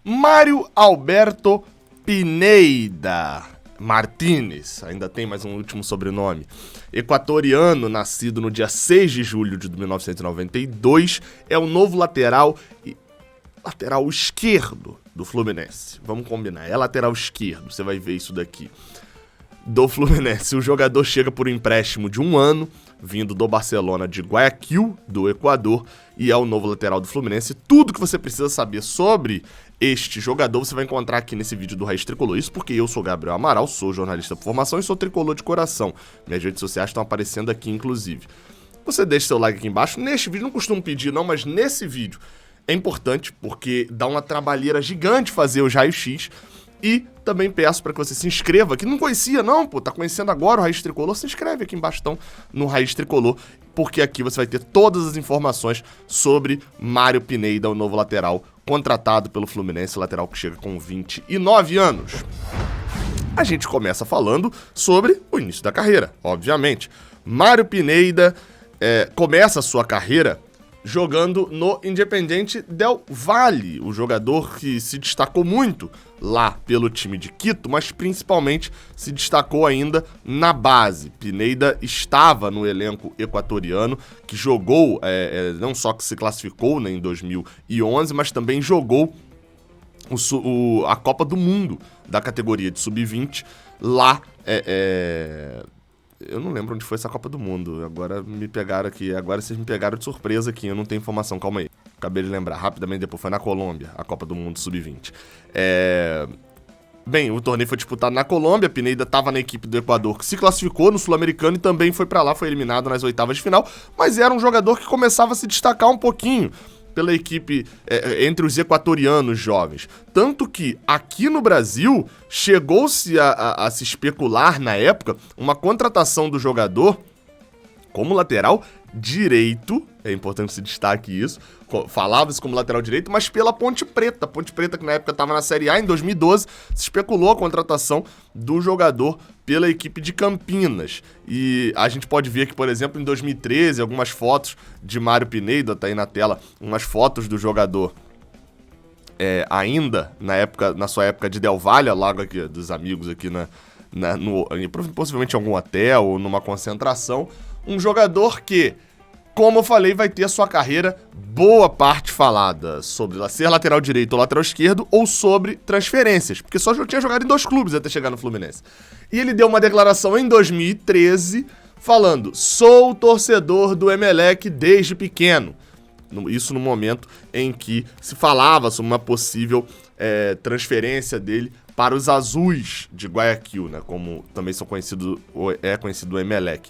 Mário Alberto Pineda Martínez, ainda tem mais um último sobrenome, equatoriano, nascido no dia 6 de julho de 1992, é o novo lateral esquerdo do Fluminense. Vamos combinar, é lateral esquerdo, você vai ver isso daqui. Do Fluminense, o jogador chega por um empréstimo de 1 ano, vindo do Barcelona de Guayaquil, do Equador, e é o novo lateral do Fluminense. Tudo que você precisa saber sobre este jogador você vai encontrar aqui nesse vídeo do Raiz Tricolor. Isso porque eu sou Gabriel Amaral, sou jornalista por formação e sou tricolor de coração. Minhas redes sociais estão aparecendo aqui, inclusive. Você deixa seu like aqui embaixo. Neste vídeo, não costumo pedir não, mas nesse vídeo é importante porque dá uma trabalheira gigante fazer os raios-x. E também peço para que você se inscreva, que não conhecia não, tá conhecendo agora o Raiz Tricolor, se inscreve aqui embaixo então no Raiz Tricolor, porque aqui você vai ter todas as informações sobre Mário Pineda, o novo lateral contratado pelo Fluminense, lateral que chega com 29 anos. A gente começa falando sobre o início da carreira, obviamente. Mário Pineda começa a sua carreira jogando no Independiente del Valle, o jogador que se destacou muito lá pelo time de Quito, mas principalmente se destacou ainda na base. Pineda estava no elenco equatoriano, que jogou, não só que se classificou, né, em 2011, mas também jogou a Copa do Mundo da categoria de Sub-20 lá. Eu não lembro onde foi essa Copa do Mundo. Agora me pegaram aqui. Agora vocês me pegaram de surpresa aqui. Eu não tenho informação. Calma aí. Acabei de lembrar rapidamente. Depois foi na Colômbia, a Copa do Mundo Sub-20. Bem, o torneio foi disputado na Colômbia. Pineda estava na equipe do Equador, que se classificou no Sul-Americano e também foi para lá. Foi eliminado nas oitavas de final. Mas era um jogador que começava a se destacar um pouquinho pela equipe entre os equatorianos jovens. Tanto que aqui no Brasil chegou-se a se especular na época uma contratação do jogador como lateral direito, é importante se destaque isso, falava-se como lateral direito, mas pela Ponte Preta. Ponte Preta, que na época estava na Série A, em 2012, se especulou a contratação do jogador pela equipe de Campinas. E a gente pode ver que, por exemplo, em 2013, algumas fotos de Mário Pineda, tá aí na tela, umas fotos do jogador ainda na sua época de Del Valle, logo aqui dos amigos aqui possivelmente em algum hotel ou numa concentração. Um jogador que, como eu falei, vai ter a sua carreira boa parte falada sobre ser lateral direito ou lateral esquerdo ou sobre transferências, porque só tinha jogado em 2 clubes até chegar no Fluminense. E ele deu uma declaração em 2013 falando: sou torcedor do Emelec desde pequeno. Isso no momento em que se falava sobre uma possível transferência dele para os Azuis de Guayaquil, né, como também conhecido o Emelec.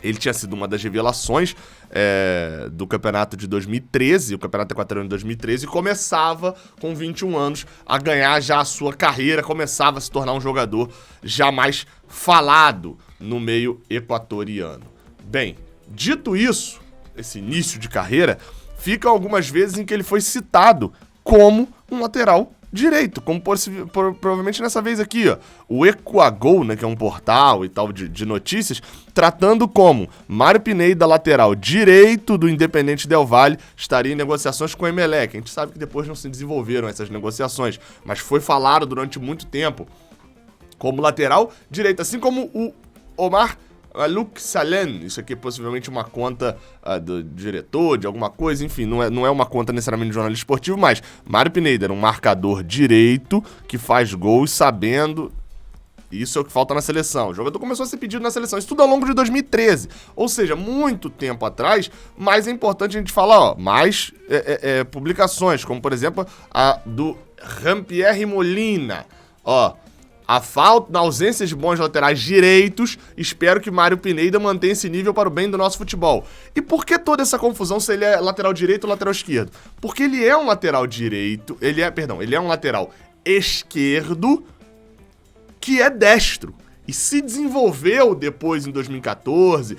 Ele tinha sido uma das revelações do campeonato de 2013, o campeonato equatoriano de 2013, e começava com 21 anos a ganhar já a sua carreira, começava a se tornar um jogador já mais falado no meio equatoriano. Bem, dito isso, esse início de carreira, fica algumas vezes em que ele foi citado como um lateral direito, como provavelmente nessa vez aqui, ó, o Equagol, né, que é um portal e tal de notícias, tratando como Mário Pineda, lateral direito do Independiente del Valle, estaria em negociações com o Emelec. A gente sabe que depois não se desenvolveram essas negociações, mas foi falado durante muito tempo como lateral direito, assim como o Omar Luke Salen, isso aqui é possivelmente uma conta do diretor, de alguma coisa, enfim, não é uma conta necessariamente de jornalista esportivo, mas Mário Pineda era um marcador direito que faz gols sabendo. Isso é o que falta na seleção. O jogador começou a ser pedido na seleção, isso tudo ao longo de 2013, ou seja, muito tempo atrás, mas é importante a gente falar, mais publicações, como por exemplo a do Jean-Pierre Molina, na ausência de bons laterais direitos, espero que Mário Pineda mantenha esse nível para o bem do nosso futebol. E por que toda essa confusão se ele é lateral direito ou lateral esquerdo? Porque ele é um lateral direito, ele é um lateral esquerdo que é destro. E se desenvolveu depois, em 2014,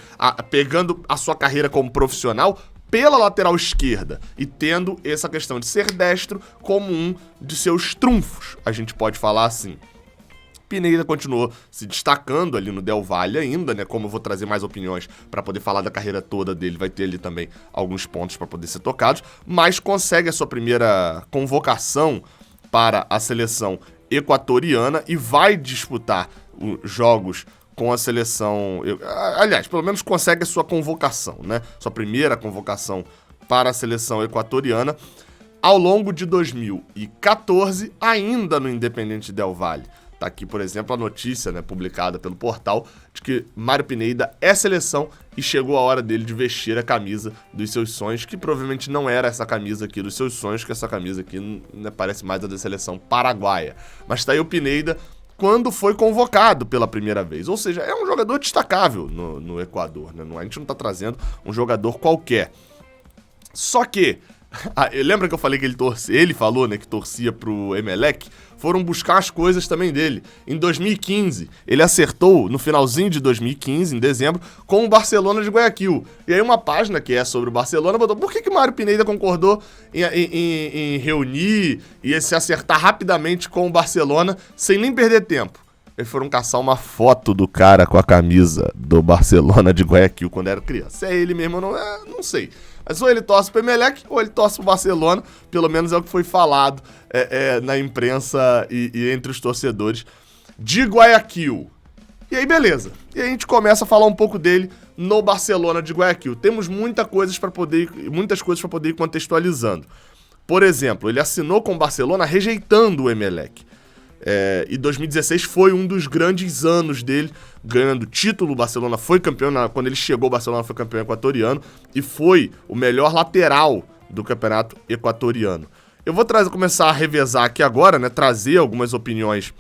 pegando a sua carreira como profissional pela lateral esquerda e tendo essa questão de ser destro como um de seus trunfos, a gente pode falar assim. Pineda continuou se destacando ali no Del Valle ainda, né? Como eu vou trazer mais opiniões para poder falar da carreira toda dele, vai ter ali também alguns pontos para poder ser tocados, mas consegue a sua primeira convocação para a seleção equatoriana e vai disputar os jogos com a seleção... Aliás, pelo menos consegue a sua convocação, né? Sua primeira convocação para a seleção equatoriana ao longo de 2014, ainda no Independente Del Valle. Tá aqui, por exemplo, a notícia, né, publicada pelo portal de que Mário Pineda é seleção e chegou a hora dele de vestir a camisa dos seus sonhos, que provavelmente não era essa camisa aqui dos seus sonhos, que essa camisa aqui, né, parece mais a da seleção paraguaia. Mas tá aí o Pineda quando foi convocado pela primeira vez. Ou seja, é um jogador destacável no Equador, né? A gente não tá trazendo um jogador qualquer. Só que, lembra que eu falei que ele falou, né, que torcia pro Emelec? Foram buscar as coisas também dele. Em 2015, ele acertou, no finalzinho de 2015, em dezembro, com o Barcelona de Guayaquil. E aí uma página que é sobre o Barcelona botou: por que Mário Pineda concordou em reunir e se acertar rapidamente com o Barcelona sem nem perder tempo? Eles foram caçar uma foto do cara com a camisa do Barcelona de Guayaquil quando era criança. Se é ele mesmo ou não, não sei. Mas ou ele torce pro Emelec ou ele torce pro Barcelona. Pelo menos é o que foi falado na imprensa e entre os torcedores de Guayaquil. E aí, beleza. E aí a gente começa a falar um pouco dele no Barcelona de Guayaquil. Temos muitas coisas para poder ir contextualizando. Por exemplo, ele assinou com o Barcelona rejeitando o Emelec. E 2016 foi um dos grandes anos dele, ganhando título. O Barcelona foi campeão, quando ele chegou o Barcelona foi campeão equatoriano e foi o melhor lateral do campeonato equatoriano. Eu vou começar a revezar aqui agora, né, trazer algumas opiniões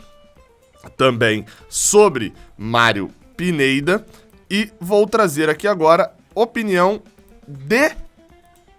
também sobre Mário Pineda e vou trazer aqui agora opinião de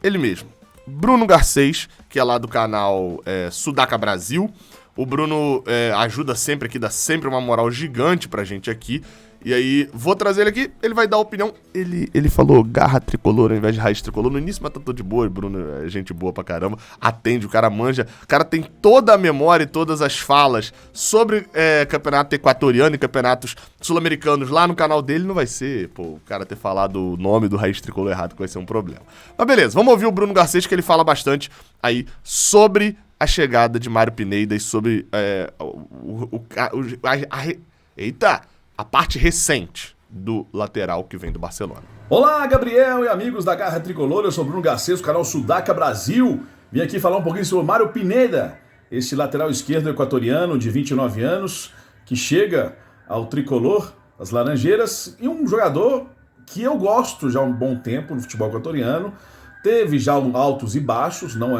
ele mesmo, Bruno Garcês, que é lá do canal Sudaca Brasil. O Bruno ajuda sempre aqui, dá sempre uma moral gigante pra gente aqui. E aí, vou trazer ele aqui, ele vai dar a opinião. Ele falou garra tricolor ao invés de raiz tricolor no início, mas tá tudo de boa. E Bruno é gente boa pra caramba, atende, o cara manja. O cara tem toda a memória e todas as falas sobre campeonato equatoriano e campeonatos sul-americanos lá no canal dele. Não vai ser, o cara ter falado o nome do raiz tricolor errado, que vai ser um problema. Mas beleza, vamos ouvir o Bruno Garcês, que ele fala bastante aí sobre a chegada de Mário Pineda e sobre a parte recente do lateral que vem do Barcelona. Olá, Gabriel e amigos da Garra Tricolor, eu sou Bruno Garcês, do canal Sudaca Brasil. Vim aqui falar um pouquinho sobre o Mário Pineda, esse lateral esquerdo equatoriano de 29 anos, que chega ao Tricolor, as Laranjeiras, e um jogador que eu gosto já há um bom tempo no futebol equatoriano. Teve já altos e baixos, não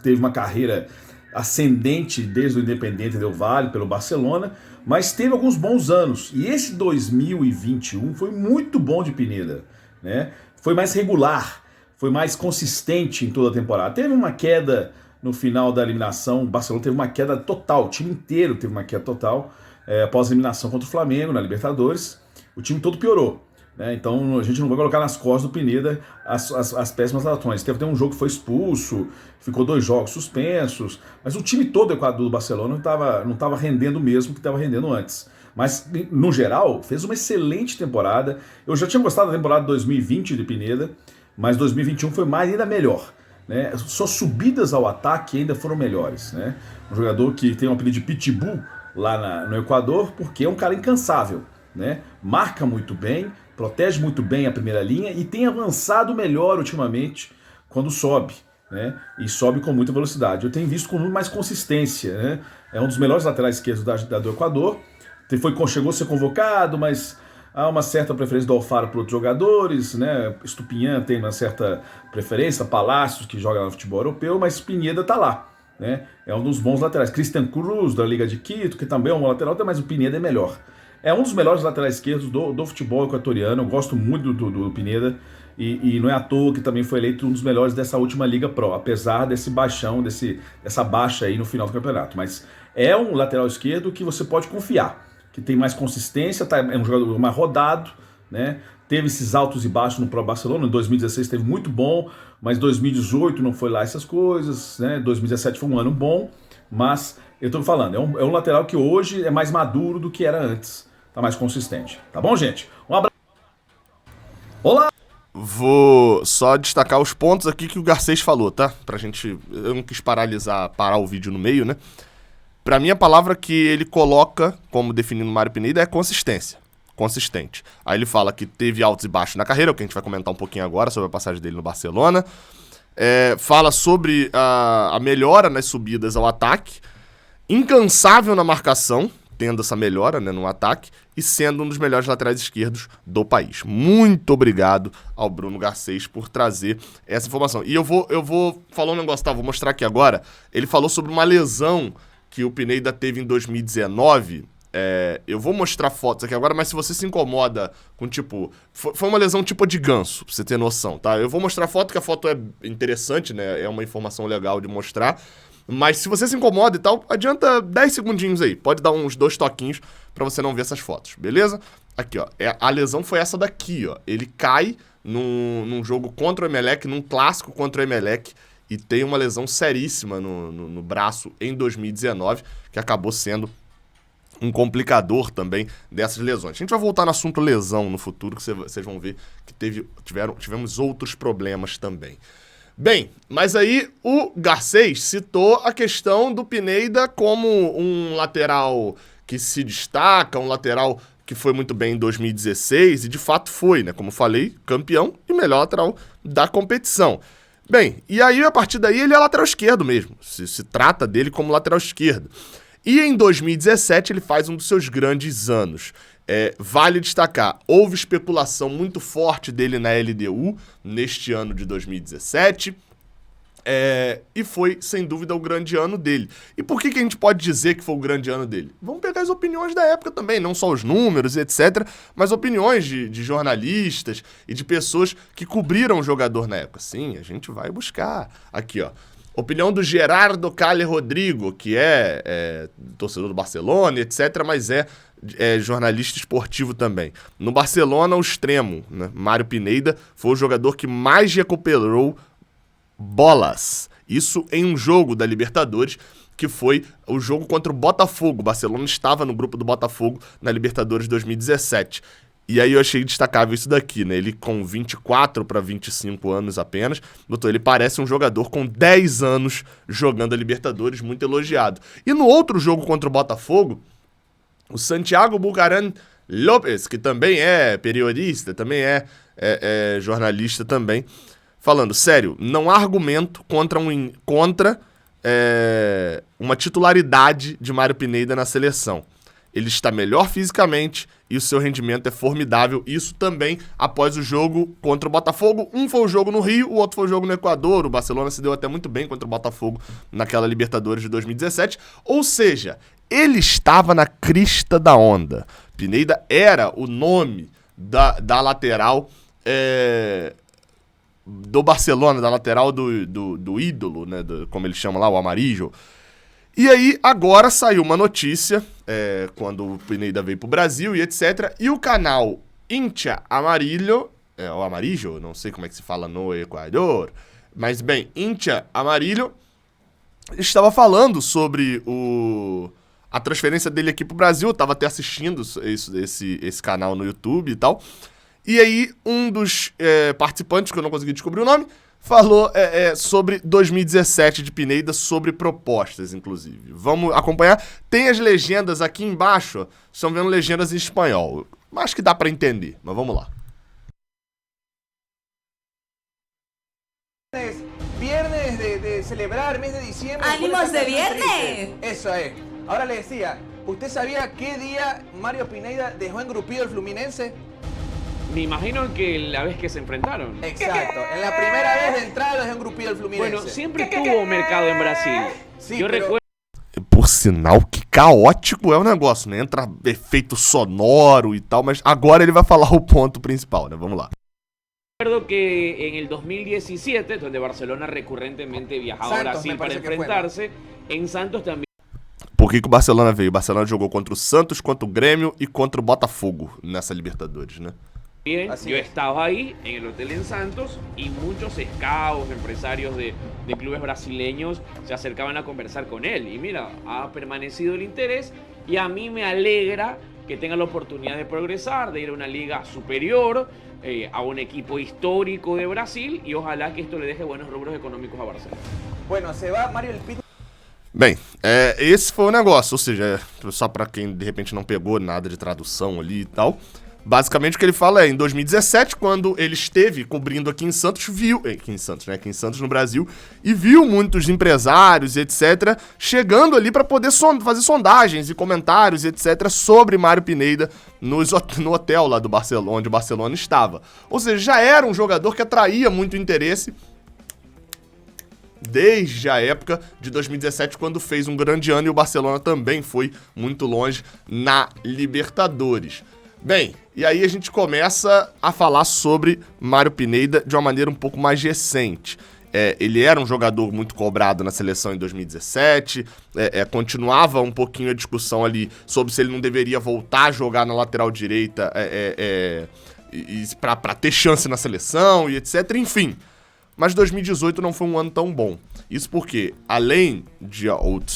teve uma carreira ascendente desde o Independente Del Valle pelo Barcelona, mas teve alguns bons anos. E esse 2021 foi muito bom de Pineda, né? Foi mais regular, foi mais consistente em toda a temporada. Teve uma queda no final da eliminação, o Barcelona teve uma queda total, o time inteiro teve uma queda total após a eliminação contra o Flamengo na Libertadores. O time todo piorou. Então a gente não vai colocar nas costas do Pineda as péssimas atuações. Teve um jogo que foi expulso, ficou 2 jogos suspensos, mas o time todo do Barcelona não estava rendendo o mesmo que estava rendendo antes. Mas, no geral, fez uma excelente temporada. Eu já tinha gostado da temporada 2020 de Pineda, mas 2021 foi ainda melhor. Né? Suas subidas ao ataque ainda foram melhores. Né? Um jogador que tem o apelido de Pitbull lá no Equador, porque é um cara incansável. Né? Marca muito bem, protege muito bem a primeira linha e tem avançado melhor ultimamente quando sobe, né? E sobe com muita velocidade. Eu tenho visto com muito mais consistência, né? É um dos melhores laterais esquerdos do Equador. Chegou a ser convocado, mas há uma certa preferência do Alfaro por outros jogadores, né? Estupinhan tem uma certa preferência, Palácios, que joga no futebol europeu, mas Pineda tá lá, né? É um dos bons laterais. Christian Cruz, da Liga de Quito, que também é um bom lateral, mas o Pineda é melhor. É um dos melhores laterais esquerdos do futebol equatoriano. Eu gosto muito do Pineda e não é à toa que também foi eleito um dos melhores dessa última Liga Pro, apesar desse baixão, dessa baixa aí no final do campeonato. Mas é um lateral esquerdo que você pode confiar, que tem mais consistência, é um jogador mais rodado, né? Teve esses altos e baixos no Pro Barcelona. Em 2016 teve muito bom, mas 2018 não foi lá essas coisas, né? 2017 foi um ano bom, mas eu tô falando, é um lateral que hoje é mais maduro do que era antes. Tá mais consistente. Tá bom, gente? Um abraço. Olá! Vou só destacar os pontos aqui que o Garcês falou, tá? Pra gente... Eu não quis parar o vídeo no meio, né? Pra mim, a palavra que ele coloca como definindo o Mário Pineda é consistência. Consistente. Aí ele fala que teve altos e baixos na carreira, o que a gente vai comentar um pouquinho agora sobre a passagem dele no Barcelona. Fala sobre a melhora nas subidas ao ataque. Incansável na marcação, tendo essa melhora, né, no ataque, e sendo um dos melhores laterais esquerdos do país. Muito obrigado ao Bruno Garcês por trazer essa informação. E eu vou falar um negócio, tá? Vou mostrar aqui agora. Ele falou sobre uma lesão que o Pineda teve em 2019. Eu vou mostrar fotos aqui agora, mas se você se incomoda com, tipo... Foi uma lesão tipo de ganso, pra você ter noção, tá? Eu vou mostrar a foto, que a foto é interessante, né? É uma informação legal de mostrar. Mas se você se incomoda e tal, adianta 10 segundinhos aí. Pode dar uns 2 toquinhos pra você não ver essas fotos, beleza? Aqui, ó. A lesão foi essa daqui, ó. Ele cai num jogo contra o Emelec, num clássico contra o Emelec, e tem uma lesão seríssima no braço em 2019, que acabou sendo um complicador também dessas lesões. A gente vai voltar no assunto lesão no futuro, que vocês vão ver que tivemos outros problemas também. Bem, mas aí o Garcês citou a questão do Pineda como um lateral que se destaca, um lateral que foi muito bem em 2016, e de fato foi, né? Como falei, campeão e melhor lateral da competição. Bem, e aí a partir daí ele é lateral esquerdo mesmo, se trata dele como lateral esquerdo. E em 2017 ele faz um dos seus grandes anos. Vale destacar, houve especulação muito forte dele na LDU neste ano de 2017, e foi, sem dúvida, o grande ano dele. E por que a gente pode dizer que foi o grande ano dele? Vamos pegar as opiniões da época também, não só os números, etc., mas opiniões de jornalistas e de pessoas que cobriram o jogador na época. Sim, a gente vai buscar. Aqui, ó. Opinião do Gerardo Calle Rodrigo, que é torcedor do Barcelona, etc., mas é jornalista esportivo também. No Barcelona, o extremo, né, Mário Pineda, foi o jogador que mais recuperou bolas. Isso em um jogo da Libertadores, que foi o jogo contra o Botafogo. O Barcelona estava no grupo do Botafogo na Libertadores 2017. E aí eu achei destacável isso daqui, né? Ele com 24 para 25 anos apenas, ele parece um jogador com 10 anos jogando a Libertadores, muito elogiado. E no outro jogo contra o Botafogo, o Santiago Bucaram López, que também é periodista, também é jornalista também, falando, sério, não há argumento contra uma titularidade de Mário Pineda na seleção. Ele está melhor fisicamente e o seu rendimento é formidável. Isso também após o jogo contra o Botafogo. Um foi o jogo no Rio, o outro foi o jogo no Equador. O Barcelona se deu até muito bem contra o Botafogo naquela Libertadores de 2017. Ou seja, ele estava na crista da onda. Pineda era o nome da lateral do Barcelona, da lateral do ídolo, né, como ele chama lá, o Amarillo. E aí, agora saiu uma notícia, quando o Pineda veio pro Brasil e etc. E o canal Hincha Amarillo, ou Amarillo, não sei como é que se fala no Equador, mas bem, Hincha Amarillo, estava falando sobre a transferência dele aqui pro Brasil. Eu tava até assistindo esse canal no YouTube e tal. E aí, um dos participantes, que eu não consegui descobrir o nome, falou sobre 2017 de Pineda, sobre propostas, inclusive. Vamos acompanhar. Tem as legendas aqui embaixo, ó. Estão vendo legendas em espanhol. Acho que dá pra entender, mas vamos lá. Viernes de celebrar, mes de diciembre. ¡Ánimos de viernes! Eso es. Ahora le decía, ¿usted sabía qué día Mário Pineda dejó engrupido el Fluminense? Me imagino que la vez que se enfrentaron. Exacto, en la primera vez de entrada lo dejó engrupido el Fluminense. Bueno, siempre tuvo mercado en Brasil. Sí, Yo pero... recuerdo Por sinal, que caótico é o negócio, né? Entra efeito sonoro e tal, mas agora ele vai falar o ponto principal, né? Vamos lá. que en el 2017, donde Barcelona recurrentemente viajaba a Brasil para enfrentarse, en Santos también. Por que o Barcelona veio? O Barcelona jogou contra o Santos, contra o Grêmio e contra o Botafogo nessa Libertadores, né? Bien, yo estaba ahí en el hotel en Santos y muchos scouts, empresarios de clubes brasileños se acercaban a conversar con él. Y mira, ha permanecido el interés y a mí me alegra que tenga la oportunidad de progresar, de ir a una liga superior, a un equipo histórico de Brasil, y ojalá que esto le deje buenos rubros econômicos a Barcelona. Bueno, se va Mario El Pito. Bem, esse foi o negócio, ou seja, só pra quem de repente não pegou nada de tradução ali e tal, basicamente o que ele fala em 2017, quando ele esteve cobrindo aqui em Santos, aqui em Santos no Brasil, e viu muitos empresários, etc, chegando ali para poder fazer sondagens e comentários, etc, sobre Mário Pineda no hotel lá do Barcelona, onde o Barcelona estava. Ou seja, já era um jogador que atraía muito interesse desde a época de 2017, quando fez um grande ano e o Barcelona também foi muito longe na Libertadores. Bem, e aí a gente começa a falar sobre Mário Pineda de uma maneira um pouco mais recente. Ele era um jogador muito cobrado na seleção em 2017, continuava um pouquinho a discussão ali sobre se ele não deveria voltar a jogar na lateral direita para ter chance na seleção e etc, enfim. Mas 2018 não foi um ano tão bom. Isso porque, além de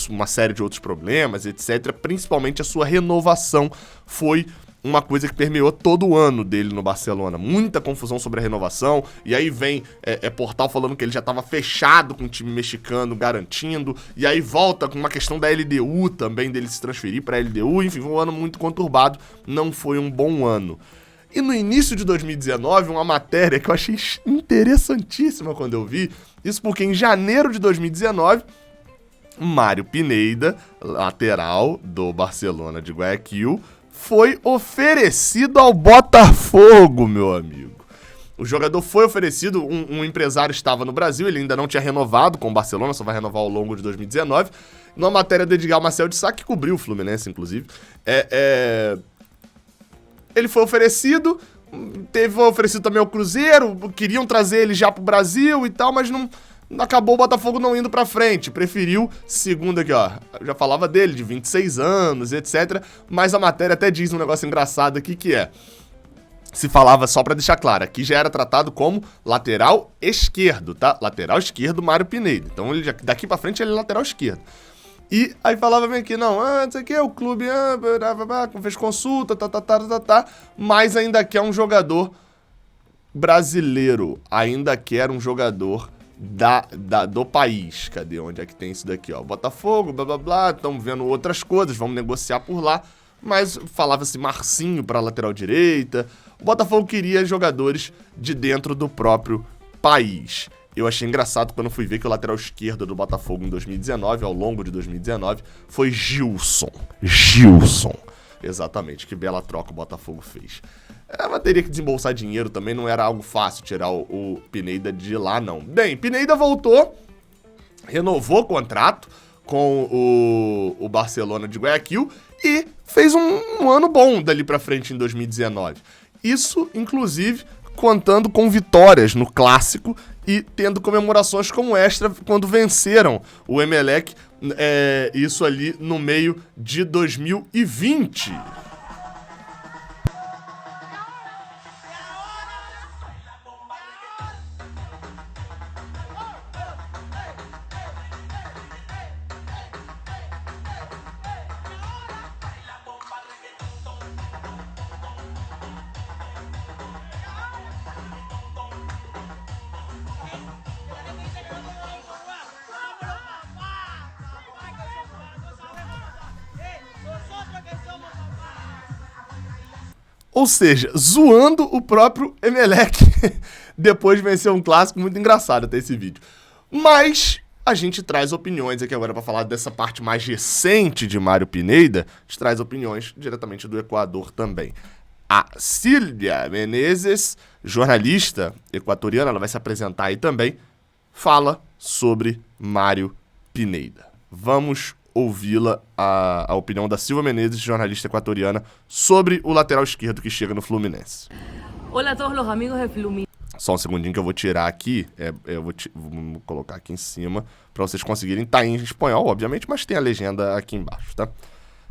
uma série de outros problemas, etc, principalmente a sua renovação foi uma coisa que permeou todo o ano dele no Barcelona. Muita confusão sobre a renovação, e aí vem portal falando que ele já estava fechado com o time mexicano, garantindo, e aí volta com uma questão da LDU também, dele se transferir para a LDU, enfim, foi um ano muito conturbado, não foi um bom ano. E no início de 2019, uma matéria que eu achei interessantíssima quando eu vi, isso porque em janeiro de 2019, Mário Pineda, lateral do Barcelona de Guayaquil, foi oferecido ao Botafogo, meu amigo. O jogador foi oferecido, um empresário estava no Brasil, ele ainda não tinha renovado com o Barcelona, só vai renovar ao longo de 2019. Numa matéria do Edgar Marcel de Sá, que cobriu o Fluminense, inclusive, ele foi oferecido, foi oferecido também ao Cruzeiro, queriam trazer ele já pro Brasil e tal, mas não acabou o Botafogo não indo pra frente, preferiu, segundo aqui, ó, já falava dele, de 26 anos, etc, mas a matéria até diz um negócio engraçado aqui, que se falava, só pra deixar claro, aqui já era tratado como lateral esquerdo, tá? Lateral esquerdo, Mário Pineda, então ele daqui pra frente ele é lateral esquerdo. E aí falava bem aqui, não sei o que, o clube fez consulta, mas ainda quer um jogador brasileiro, ainda quer um jogador do país. Cadê? Onde é que tem isso daqui, ó? Botafogo, blá blá blá, estamos vendo outras coisas, vamos negociar por lá, mas falava-se Marcinho para lateral direita. O Botafogo queria jogadores de dentro do próprio país. Eu achei engraçado quando fui ver que o lateral esquerdo do Botafogo em 2019, ao longo de 2019, foi Gilson. Exatamente, que bela troca o Botafogo fez. Ela teria que desembolsar dinheiro também, não era algo fácil tirar o Pineda de lá, não. Bem, Pineda voltou, renovou o contrato com o Barcelona de Guayaquil e fez um ano bom dali pra frente em 2019. Isso, inclusive, contando com vitórias no Clássico e tendo comemorações como extra quando venceram o Emelec, isso ali no meio de 2020. Ou seja, zoando o próprio Emelec depois de vencer um clássico. Muito engraçado até esse vídeo. Mas a gente traz opiniões aqui agora para falar dessa parte mais recente de Mário Pineda. A gente traz opiniões diretamente do Equador também. A Silvia Menezes, jornalista equatoriana, ela vai se apresentar aí também, fala sobre Mário Pineda. Vamos ouvi-la, a opinião da Silvia Menezes, jornalista equatoriana, sobre o lateral esquerdo que chega no Fluminense. Olá a todos os amigos do Fluminense. Só um segundinho que eu vou tirar aqui, vou colocar aqui em cima, para vocês conseguirem. Tá em espanhol, obviamente, mas tem a legenda aqui embaixo, tá?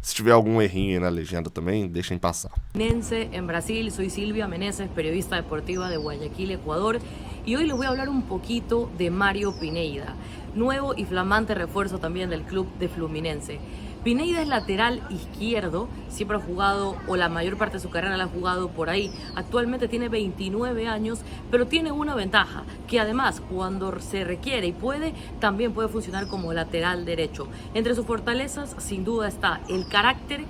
Se tiver algum errinho aí na legenda também, deixem passar. En Brasil, soy Silvia Menezes, periodista deportiva de Guayaquil, Ecuador, Y hoy les voy a hablar un poquito de Mario Pineda, nuevo y flamante refuerzo también del club de Fluminense. Pineda es lateral izquierdo, siempre ha jugado, o la mayor parte de su carrera la ha jugado por ahí. Actualmente tiene 29 años, pero tiene una ventaja, que además cuando se requiere y puede, también puede funcionar como lateral derecho. Entre sus fortalezas, sin duda, está el carácter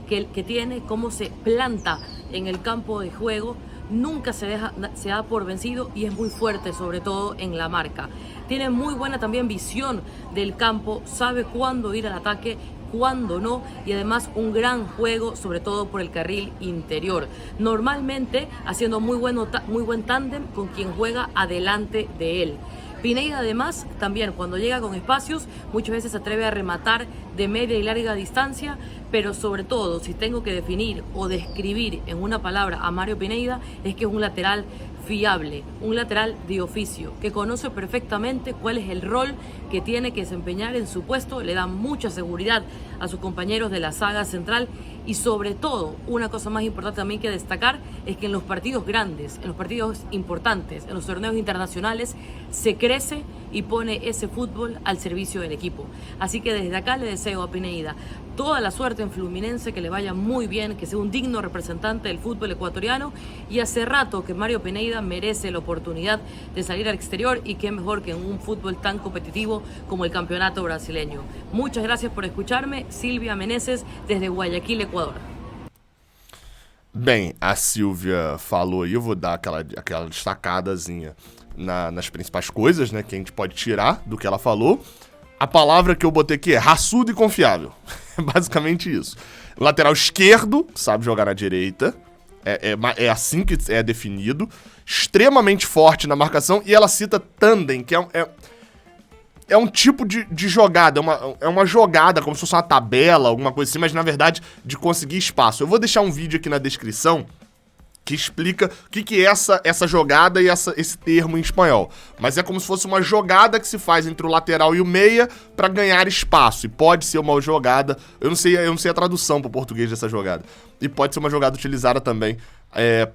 que tiene, cómo se planta en el campo de juego, nunca se da por vencido y es muy fuerte, sobre todo en la marca. Tiene muy buena también visión del campo, sabe cuándo ir al ataque, cuándo no, y además un gran juego, sobre todo por el carril interior. Normalmente haciendo muy buen tándem con quien juega adelante de él. Pineda además también cuando llega con espacios muchas veces se atreve a rematar de media y larga distancia, pero sobre todo si tengo que definir o describir en una palabra a Mario Pineda es que es un lateral fiable, un lateral de oficio, que conoce perfectamente cuál es el rol que tiene que desempeñar en su puesto, le da mucha seguridad a sus compañeros de la saga central y sobre todo, una cosa más importante también que destacar es que en los partidos grandes, en los partidos importantes, en los torneos internacionales, se crece y pone ese fútbol al servicio del equipo. Así que desde acá le deseo a Pineda toda la suerte en Fluminense, que le vaya muy bien, que sea un digno representante del fútbol ecuatoriano, y hace rato que Mario Pineda merece la oportunidad de salir al exterior y qué mejor que en un fútbol tan competitivo como el campeonato brasileño. Muchas gracias por escucharme, Silvia Meneses desde Guayaquil, Equador. Bem, a Silvia falou aí, eu vou dar aquela destacadazinha nas principais coisas, né, que a gente pode tirar do que ela falou. A palavra que eu botei aqui é raçudo e confiável. É basicamente isso. Lateral esquerdo, sabe jogar na direita. É assim que é definido. Extremamente forte na marcação. E ela cita tandem, que é um tipo de jogada. É uma jogada, como se fosse uma tabela, alguma coisa assim. Mas, na verdade, de conseguir espaço. Eu vou deixar um vídeo aqui na descrição que explica o que é essa jogada e esse termo em espanhol. Mas é como se fosse uma jogada que se faz entre o lateral e o meia para ganhar espaço. E pode ser uma jogada... Eu não sei a tradução para o português dessa jogada. E pode ser uma jogada utilizada também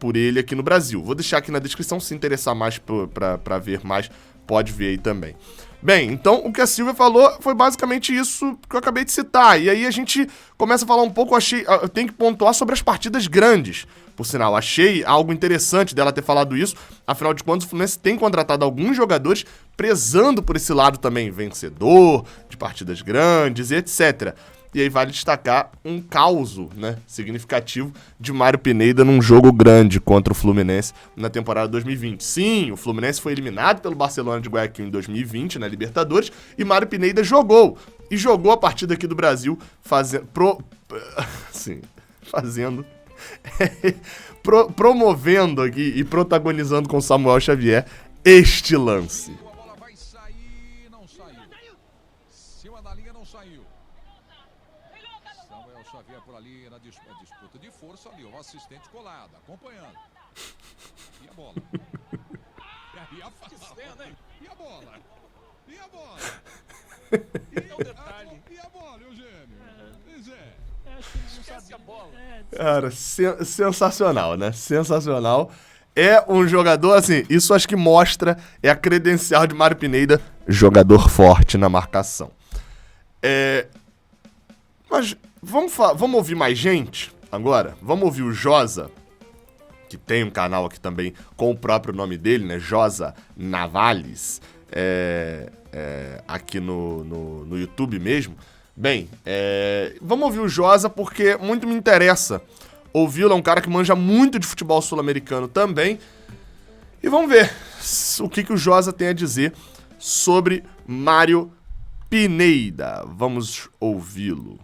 por ele aqui no Brasil. Vou deixar aqui na descrição, se interessar mais para ver mais, pode ver aí também. Bem, então o que a Silvia falou foi basicamente isso que eu acabei de citar. E aí a gente começa a falar um pouco, eu tenho que pontuar sobre as partidas grandes. Por sinal, achei algo interessante dela ter falado isso. Afinal de contas, o Fluminense tem contratado alguns jogadores prezando por esse lado também vencedor, de partidas grandes e etc. E aí vale destacar um causo, né, significativo de Mário Pineda num jogo grande contra o Fluminense na temporada 2020. Sim, o Fluminense foi eliminado pelo Barcelona de Guayaquil em 2020 na Libertadores e Mário Pineda jogou. E jogou a partida aqui do Brasil promovendo aqui e protagonizando com Samuel Xavier este lance. A bola vai sair, não saiu. Cima da linha não saiu. Samuel Xavier por ali na disputa de força ali, o assistente colado, acompanhando. E a bola? E a fazenda, hein? E a bola? E a bola? E o detalhe? E a bola, Eugênio? Esquece a bola. Cara, sensacional, né? Sensacional. É um jogador, assim, isso acho que mostra, é a credencial de Mário Pineda, jogador forte na marcação. Mas vamos ouvir mais gente agora? Vamos ouvir o Josa, que tem um canal aqui também com o próprio nome dele, né? Josa Navales, aqui no YouTube mesmo. Bem, vamos ouvir o Josa porque muito me interessa ouvi-lo, é um cara que manja muito de futebol sul-americano também. E vamos ver o que o Josa tem a dizer sobre Mário Pineda. Vamos ouvi-lo.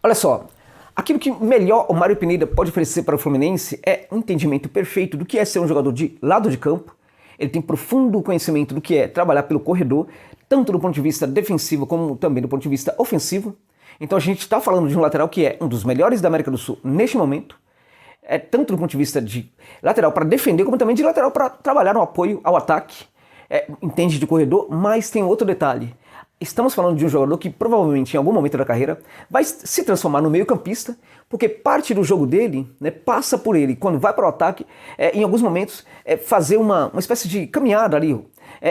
Olha só, aquilo que melhor o Mário Pineda pode oferecer para o Fluminense é um entendimento perfeito do que é ser um jogador de lado de campo. Ele tem profundo conhecimento do que é trabalhar pelo corredor, tanto do ponto de vista defensivo como também do ponto de vista ofensivo. Então a gente está falando de um lateral que é um dos melhores da América do Sul neste momento, tanto do ponto de vista de lateral para defender, como também de lateral para trabalhar no apoio ao ataque. Entende de corredor, mas tem outro detalhe. estamos falando de um jogador que provavelmente em algum momento da carreira vai se transformar no meio-campista, porque parte do jogo dele, né, passa por ele, quando vai para o ataque, em alguns momentos, fazer uma espécie de caminhada ali,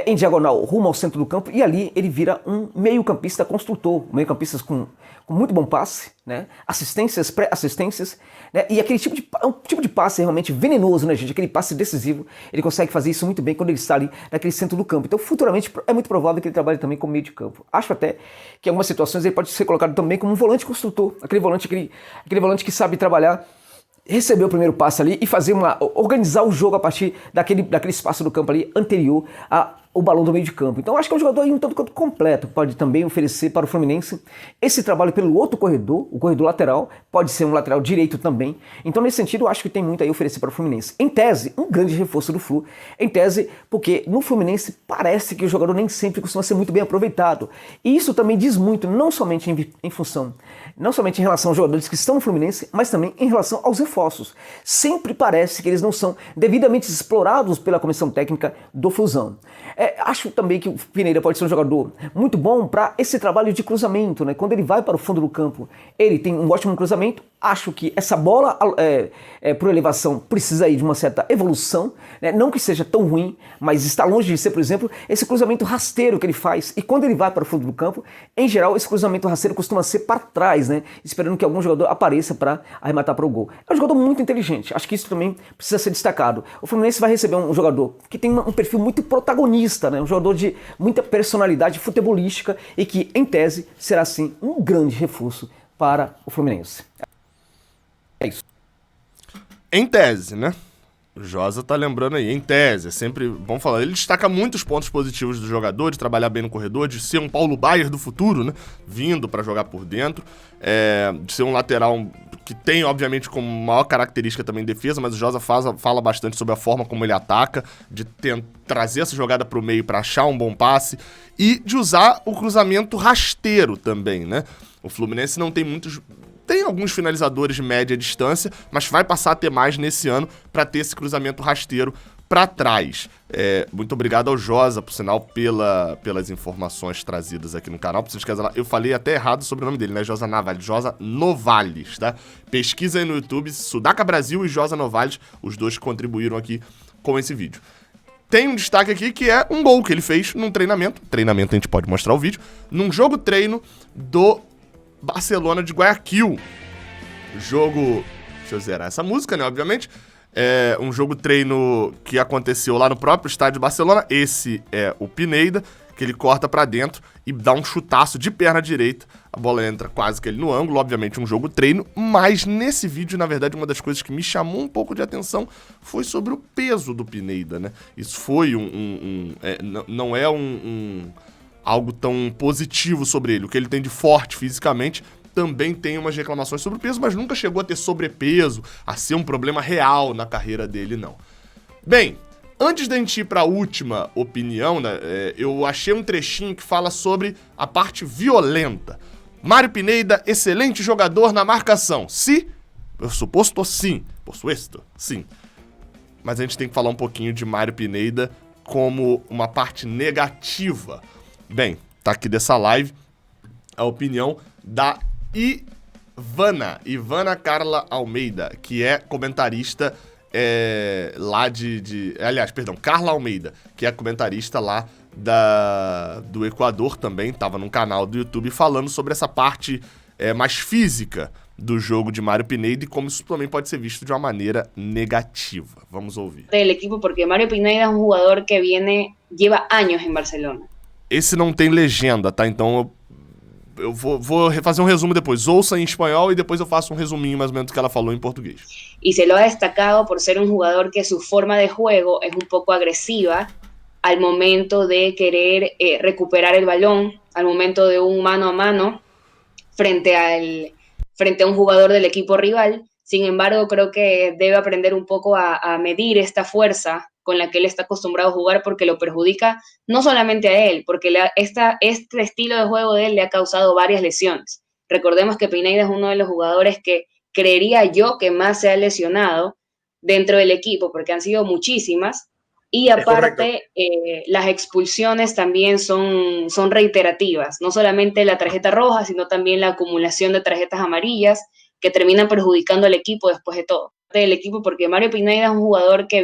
em diagonal, rumo ao centro do campo, e ali ele vira um meio-campista construtor, meio-campista com muito bom passe, né, assistências, pré-assistências, né, e aquele tipo de passe realmente venenoso, né, gente, aquele passe decisivo, ele consegue fazer isso muito bem quando ele está ali naquele centro do campo. Então, futuramente, é muito provável que ele trabalhe também como meio de campo. Acho até que em algumas situações ele pode ser colocado também como um volante construtor, aquele volante que sabe trabalhar, receber o primeiro passe ali e organizar o jogo a partir daquele espaço do campo ali anterior ao balão do meio de campo. Então acho que é um jogador aí um tanto quanto completo, pode também oferecer para o Fluminense esse trabalho pelo outro corredor, o corredor lateral, pode ser um lateral direito também. Então nesse sentido eu acho que tem muito aí a oferecer para o Fluminense. Em tese, um grande reforço do Flu, em tese, porque no Fluminense parece que o jogador nem sempre costuma ser muito bem aproveitado. E isso também diz muito, não somente em relação aos jogadores que estão no Fluminense, mas também em relação aos reforços. Sempre parece que eles não são devidamente explorados pela comissão técnica do Flusão. Acho também que o Pineda pode ser um jogador muito bom para esse trabalho de cruzamento, né? Quando ele vai para o fundo do campo, ele tem um ótimo cruzamento. Acho que essa bola por elevação precisa aí de uma certa evolução, né? Não que seja tão ruim, mas está longe de ser, por exemplo, esse cruzamento rasteiro que ele faz. E quando ele vai para o fundo do campo, em geral, esse cruzamento rasteiro costuma ser para trás, né? Esperando que algum jogador apareça para arrematar para o gol. É um jogador muito inteligente, acho que isso também precisa ser destacado. O Fluminense vai receber um jogador que tem um perfil muito protagonista, né? Um jogador de muita personalidade futebolística e que, em tese, será sim um grande reforço para o Fluminense. É isso. Em tese, né? O Josa tá lembrando aí, em tese, é sempre bom falar. Ele destaca muitos pontos positivos do jogador, de trabalhar bem no corredor, de ser um Paulo Baier do futuro, né? Vindo pra jogar por dentro, de ser um lateral que tem, obviamente, como maior característica também defesa, mas o Josa fala bastante sobre a forma como ele ataca, de trazer essa jogada pro meio pra achar um bom passe e de usar o cruzamento rasteiro também, né? O Fluminense não tem muitos... Tem alguns finalizadores de média distância, mas vai passar a ter mais nesse ano para ter esse cruzamento rasteiro para trás. Muito obrigado ao Josa, por sinal, pelas informações trazidas aqui no canal. Eu falei até errado sobre o nome dele, né? Josa Novales. Josa Novales, tá? Pesquisa aí no YouTube, Sudaca Brasil e Josa Novales, os dois que contribuíram aqui com esse vídeo. Tem um destaque aqui que é um gol que ele fez num treinamento. Treinamento a gente pode mostrar o vídeo. Num jogo treino do Barcelona de Guayaquil. Jogo... Deixa eu zerar essa música, né? Obviamente. Um jogo treino que aconteceu lá no próprio estádio de Barcelona. Esse é o Pineda, que ele corta pra dentro e dá um chutaço de perna direita. A bola entra quase que ele no ângulo. Obviamente um jogo treino. Mas nesse vídeo, na verdade, uma das coisas que me chamou um pouco de atenção foi sobre o peso do Pineda, né? Isso foi não é algo tão positivo sobre ele. O que ele tem de forte fisicamente também tem umas reclamações sobre o peso, mas nunca chegou a ter sobrepeso, a ser um problema real na carreira dele, não. Bem, antes da gente ir para a última opinião, né, eu achei um trechinho que fala sobre a parte violenta. Mário Pineda, excelente jogador na marcação. Se, por suposto, sim. Por supuesto, sim. Mas a gente tem que falar um pouquinho de Mário Pineda como uma parte negativa. Bem, tá aqui dessa live a opinião da Ivana Carla Almeida, que é comentarista lá Carla Almeida, que é comentarista lá do Equador também, tava num canal do YouTube falando sobre essa parte mais física do jogo de Mário Pineda e como isso também pode ser visto de uma maneira negativa. Vamos ouvir. Del equipo, porque Mário Pineda é um jogador que lleva años em Barcelona. Esse não tem legenda, tá? Então eu vou fazer um resumo depois. Ouça em espanhol e depois eu faço um resuminho mais ou menos do que ela falou em português. Y se lo ha destacado por ser un jugador que su forma de juego es un poco agresiva al momento de querer recuperar el balón, al momento de un mano a mano frente a un jugador del equipo rival. Sin embargo, creo que debe aprender un poco a medir esta fuerza con la que él está acostumbrado a jugar, porque lo perjudica no solamente a él, porque este estilo de juego de él le ha causado varias lesiones. Recordemos que Pineda es uno de los jugadores que creería yo que más se ha lesionado dentro del equipo, porque han sido muchísimas, Y aparte, las expulsiones también son reiterativas, no solamente la tarjeta roja, sino también la acumulación de tarjetas amarillas que terminan perjudicando al equipo después de todo. Del equipo, porque Mário Pineda es un jugador que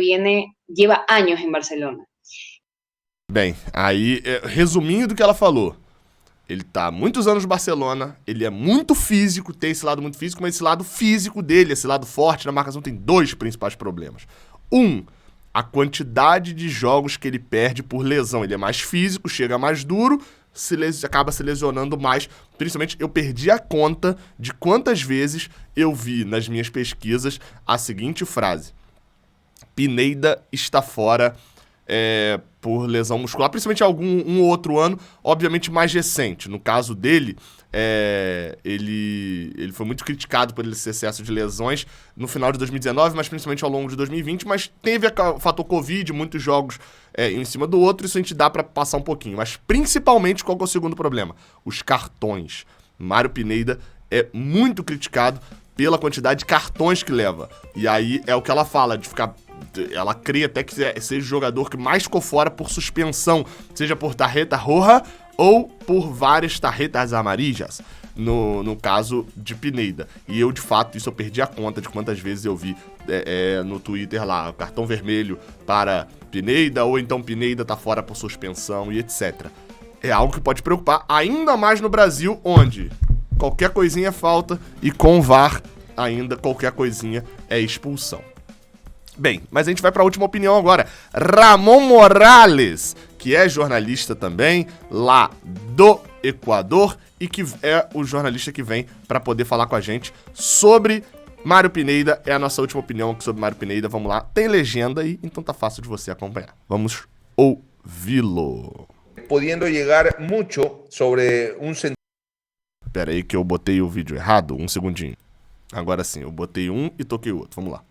lleva años en Barcelona. Bem, aí, resumindo do que ela falou, ele tá há muitos anos no Barcelona, ele é muito físico, tem esse lado muito físico, mas esse lado físico dele, esse lado forte na marcação, tem dois principais problemas. A quantidade de jogos que ele perde por lesão. Ele é mais físico, chega mais duro, acaba se lesionando mais. Principalmente, eu perdi a conta de quantas vezes eu vi nas minhas pesquisas a seguinte frase: Pineda está fora por lesão muscular, principalmente um outro ano, obviamente mais recente. No caso dele, ele foi muito criticado por esse excesso de lesões no final de 2019, mas principalmente ao longo de 2020, mas teve o fator Covid, muitos jogos em cima do outro, isso a gente dá pra passar um pouquinho. Mas principalmente, qual que é o segundo problema? Os cartões. Mário Pineda é muito criticado pela quantidade de cartões que leva. E aí é o que ela fala, de ficar... Ela crê até que seja o jogador que mais ficou fora por suspensão, seja por tarjeta roja ou por várias tarjetas amarillas, no caso de Pineda. E eu, de fato, isso eu perdi a conta de quantas vezes eu vi no Twitter lá, cartão vermelho para Pineda, ou então Pineda tá fora por suspensão e etc. É algo que pode preocupar ainda mais no Brasil, onde qualquer coisinha é falta e com o VAR ainda qualquer coisinha é expulsão. Bem, mas a gente vai para a última opinião agora. Ramon Morales, que é jornalista também lá do Equador e que é o jornalista que vem para poder falar com a gente sobre Mário Pineda. É a nossa última opinião aqui sobre Mário Pineda. Vamos lá, tem legenda aí, então tá fácil de você acompanhar. Vamos ouvi-lo. Pudiendo llegar mucho sobre un sentido. Pera aí que eu botei o vídeo errado, um segundinho. Agora sim, eu botei um e toquei o outro, vamos lá.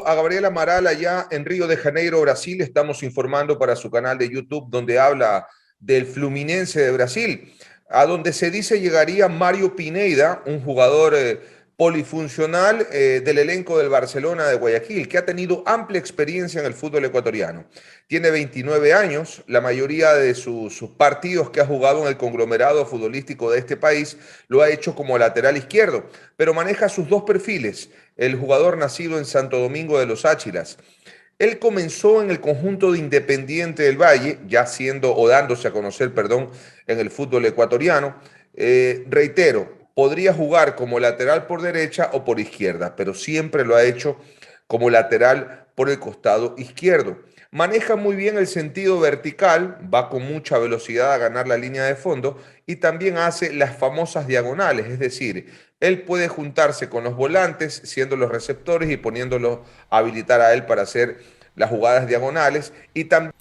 A Gabriel Amaral allá en Río de Janeiro, Brasil. Estamos informando para su canal de YouTube donde habla del Fluminense de Brasil, a donde se dice llegaría Mário Pineda, un jugador polifuncional del elenco del Barcelona de Guayaquil, que ha tenido amplia experiencia en el fútbol ecuatoriano. Tiene 29 años, la mayoría de sus partidos que ha jugado en el conglomerado futbolístico de este país lo ha hecho como lateral izquierdo, pero maneja sus dos perfiles, el jugador nacido en Santo Domingo de los Áchilas. Él comenzó en el conjunto de Independiente del Valle, ya siendo o dándose a conocer, perdón, en el fútbol ecuatoriano. Reitero, podría jugar como lateral por derecha o por izquierda, pero siempre lo ha hecho como lateral por el costado izquierdo. Maneja muy bien el sentido vertical, va con mucha velocidad a ganar la línea de fondo y también hace las famosas diagonales, es decir, él puede juntarse con los volantes, siendo los receptores y poniéndolos a habilitar a él para hacer las jugadas diagonales y también...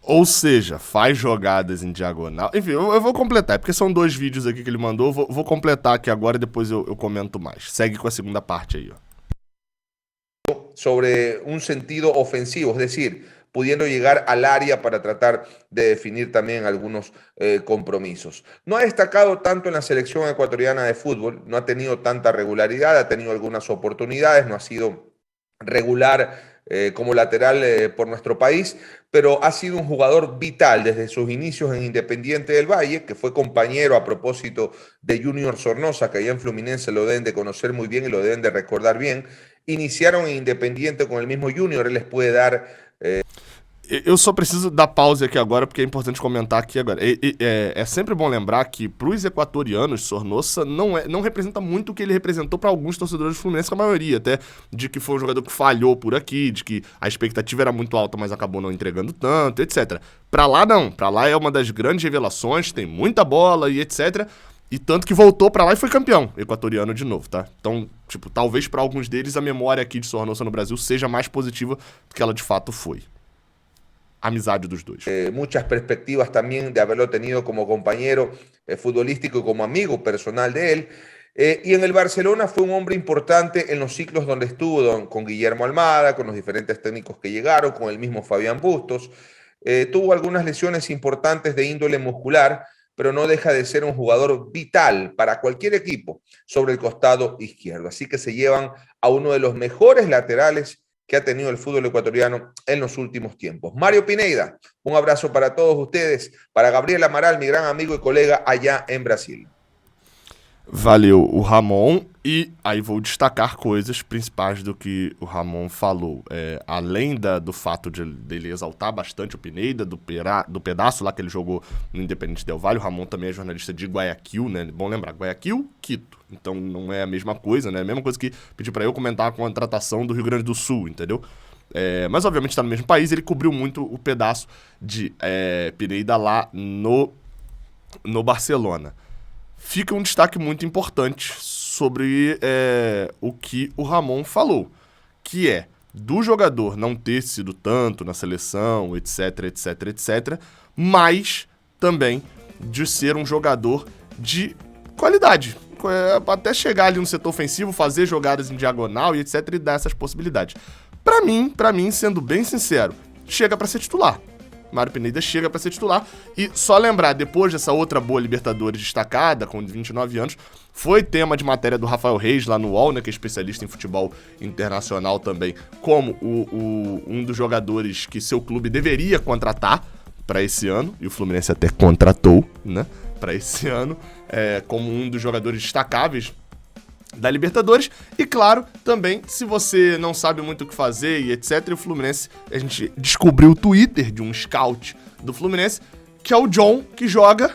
Ou seja, faz jogadas em diagonal. Enfim, eu vou completar, porque são dois vídeos aqui que ele mandou. Vou completar aqui agora e depois eu comento mais. Segue com a segunda parte aí, ó. Sobre un sentido ofensivo, es decir, pudiendo llegar al área para tratar de definir también algunos compromisos. No ha destacado tanto en la selección ecuatoriana de fútbol, no ha tenido tanta regularidad, ha tenido algunas oportunidades, no ha sido regular como lateral por nuestro país, pero ha sido un jugador vital desde sus inicios en Independiente del Valle, que fue compañero a propósito de Junior Sornosa, que allá en Fluminense lo deben de conocer muy bien y lo deben de recordar bien. Iniciaron en Independiente com o mesmo Júnior, ele pode dar... Eu só preciso dar pause aqui agora, porque é importante comentar aqui agora. É sempre bom lembrar que, para os equatorianos, Sornosa não representa muito o que ele representou para alguns torcedores do Fluminense, que a maioria até, de que foi um jogador que falhou por aqui, de que a expectativa era muito alta, mas acabou não entregando tanto, etc. Para lá, não. Para lá é uma das grandes revelações, tem muita bola e etc., e tanto que voltou pra lá e foi campeão equatoriano de novo, tá? Então, tipo, talvez pra alguns deles a memória aqui de Sornosa no Brasil seja mais positiva do que ela de fato foi. A amizade dos dois. Muchas perspectivas también de haberlo tenido como compañero futbolístico y como amigo personal de él. Y en el Barcelona fue un hombre importante en los ciclos donde estuvo con Guillermo Almada, con los diferentes técnicos que llegaron, con el mismo Fabián Bustos. Tuvo algunas lesiones importantes de índole muscular, pero no deja de ser un jugador vital para cualquier equipo sobre el costado izquierdo. Así que se llevan a uno de los mejores laterales que ha tenido el fútbol ecuatoriano en los últimos tiempos. Mario Pineda, un abrazo para todos ustedes, para Gabriel Amaral, mi gran amigo y colega allá en Brasil. Valeu, o Ramon. E aí vou destacar coisas principais do que o Ramon falou. Além do fato dele exaltar bastante o Pineda, do pedaço lá que ele jogou no Independente Del Valle. O Ramon também é jornalista de Guayaquil, né? Bom lembrar, Guayaquil, Quito. Então não é a mesma coisa, né? A mesma coisa que pediu pra eu comentar a contratação do Rio Grande do Sul, entendeu? Mas obviamente tá no mesmo país, ele cobriu muito o pedaço de Pineda lá no Barcelona. Fica um destaque muito importante sobre o que o Ramon falou, que é do jogador não ter sido tanto na seleção, etc, etc, etc, mas também de ser um jogador de qualidade, até chegar ali no setor ofensivo, fazer jogadas em diagonal e etc, e dar essas possibilidades. Pra mim, sendo bem sincero, chega pra ser titular. Mário Pineda chega para ser titular. E só lembrar, depois dessa outra boa Libertadores destacada, com 29 anos, foi tema de matéria do Rafael Reis lá no UOL, né, que é especialista em futebol internacional também, como um dos jogadores que seu clube deveria contratar para esse ano, e o Fluminense até contratou, né, para esse ano, como um dos jogadores destacáveis da Libertadores. E claro, também, se você não sabe muito o que fazer e etc, o Fluminense, a gente descobriu o Twitter de um scout do Fluminense, que é o John, que joga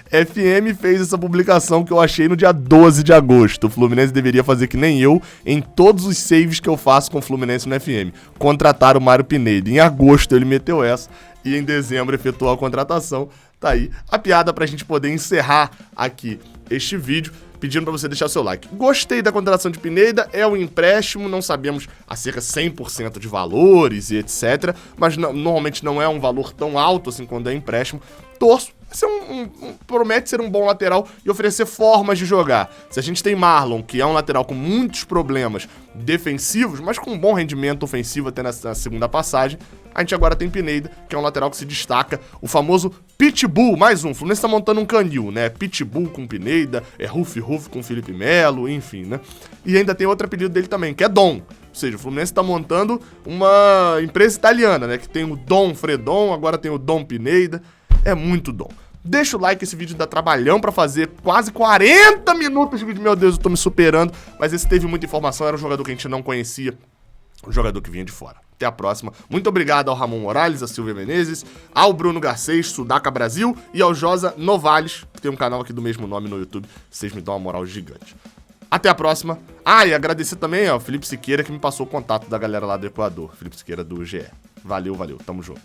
FM, fez essa publicação que eu achei no dia 12 de agosto. O Fluminense deveria fazer que nem eu em todos os saves que eu faço com o Fluminense no FM. Contratar o Mário Pineda. Em agosto ele meteu essa e em dezembro efetuou a contratação. Tá aí a piada pra gente poder encerrar aqui este vídeo, pedindo pra você deixar o seu like. Gostei da contratação de Pineda, é um empréstimo, não sabemos acerca 100% de valores e etc, mas normalmente não é um valor tão alto assim quando é empréstimo. Torço, promete ser um bom lateral e oferecer formas de jogar. Se a gente tem Marlon, que é um lateral com muitos problemas defensivos, mas com um bom rendimento ofensivo até na segunda passagem, a gente agora tem Pineda, que é um lateral que se destaca, o famoso Pitbull, mais um, o Fluminense tá montando um canil, né, Pitbull com Pineda, Ruff com Felipe Melo, enfim, né, e ainda tem outro apelido dele também, que é Dom, ou seja, o Fluminense tá montando uma empresa italiana, né, que tem o Dom Fredon, agora tem o Dom Pineda, é muito dom. Deixa o like, esse vídeo dá trabalhão pra fazer, quase 40 minutos de vídeo, meu Deus, eu tô me superando, mas esse teve muita informação, era um jogador que a gente não conhecia, um jogador que vinha de fora. Até a próxima. Muito obrigado ao Ramon Morales, a Silvia Menezes, ao Bruno Garcês, Sudaca Brasil e ao Josa Novales, que tem um canal aqui do mesmo nome no YouTube. Vocês me dão uma moral gigante. Até a próxima. E agradecer também ao Felipe Siqueira, que me passou o contato da galera lá do Equador. Felipe Siqueira do GE. Valeu, tamo junto.